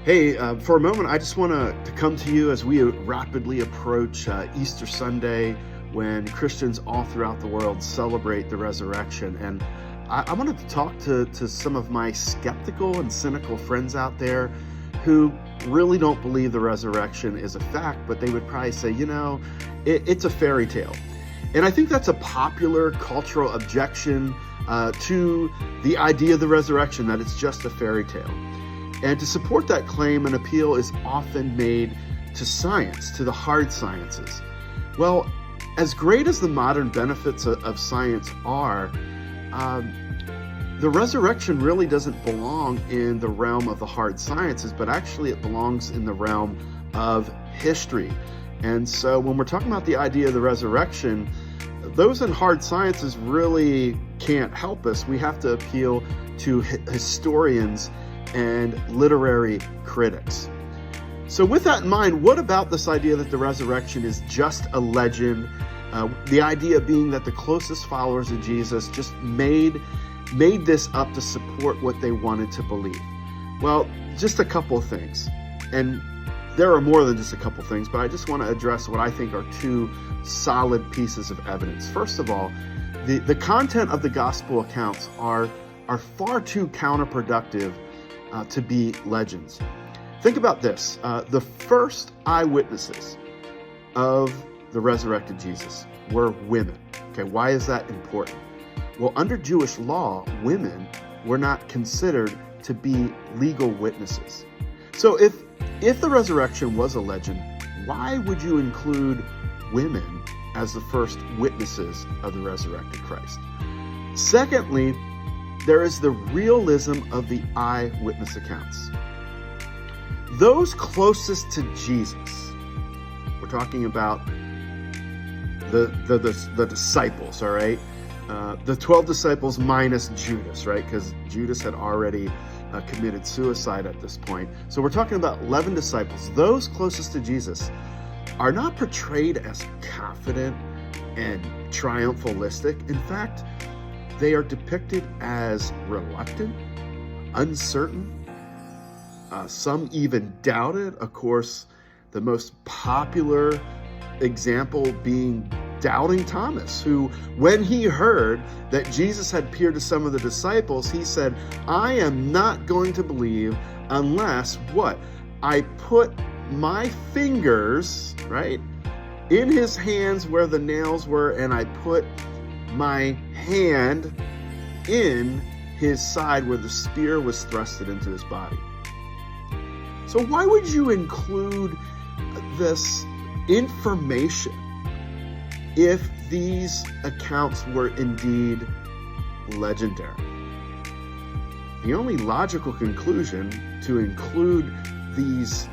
Hey, for a moment, I just want to come to you as we rapidly approach Easter Sunday, when Christians all throughout the world celebrate the resurrection. And I wanted to talk to some of my skeptical and cynical friends out there who really don't believe the resurrection is a fact, but they would probably say, it's a fairy tale. And I think that's a popular cultural objection to the idea of the resurrection, that it's just a fairy tale. And to support that claim, an appeal is often made to science, to the hard sciences. Well, as great as the modern benefits of science are, the resurrection really doesn't belong in the realm of the hard sciences, but actually it belongs in the realm of history. And so when we're talking about the idea of the resurrection, those in hard sciences really can't help us. We have to appeal to historians and literary critics. So with that in mind, what about this idea that the resurrection is just a legend? The idea being that the closest followers of Jesus just made this up to support what they wanted to believe. Well, just a couple of things. And there are more than just a couple of things, but I just want to address what I think are two solid pieces of evidence. First of all, the content of the gospel accounts are far too counterproductive to be legends. Think about this. The first eyewitnesses of the resurrected Jesus were women. Okay, why is that important? Well, under Jewish law, women were not considered to be legal witnesses. So if the resurrection was a legend, why would you include women as the first witnesses of the resurrected Christ? Secondly, there is the realism of the eyewitness accounts. Those closest to Jesus, we're talking about the disciples, all right? The 12 disciples minus Judas, right? Because Judas had already committed suicide at this point. So we're talking about 11 disciples. Those closest to Jesus are not portrayed as confident and triumphalistic. In fact, they are depicted as reluctant, uncertain. Some even doubted. Of course, the most popular example being doubting Thomas, who, when he heard that Jesus had appeared to some of the disciples, he said, I am not going to believe unless what? I put my fingers, right, in his hands where the nails were, and I put my hand in his side where the spear was thrusted into his body. So why would you include this information if these accounts were indeed legendary? The only logical conclusion to include these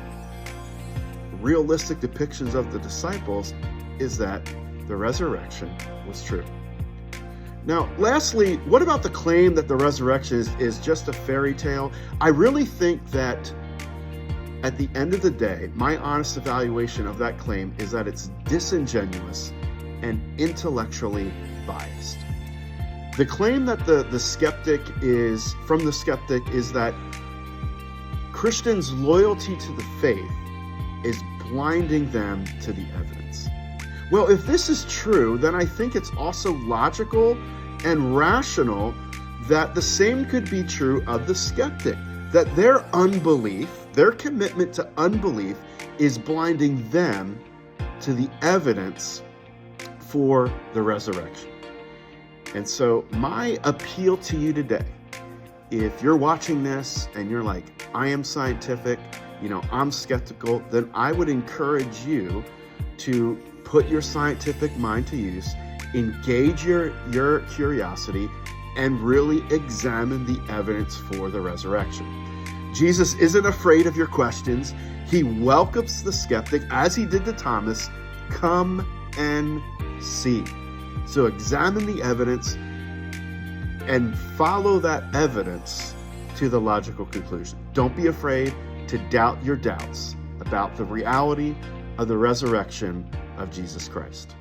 realistic depictions of the disciples is that the resurrection was true. Now, lastly, what about the claim that the resurrection is just a fairy tale? I really think that at the end of the day, my honest evaluation of that claim is that it's disingenuous and intellectually biased. The claim that the skeptic is that Christians' loyalty to the faith is blinding them to the evidence. Well, if this is true, then I think it's also logical and rational that the same could be true of the skeptic, that their unbelief, their commitment to unbelief, is blinding them to the evidence for the resurrection. And so my appeal to you today, if you're watching this and you're like, I am scientific, I'm skeptical, then I would encourage you to put your scientific mind to use, engage your curiosity, and really examine the evidence for the resurrection. Jesus isn't afraid of your questions. He welcomes the skeptic, as he did to Thomas. Come and see. So examine the evidence and follow that evidence to the logical conclusion. Don't be afraid to doubt your doubts about the reality of the resurrection of Jesus Christ.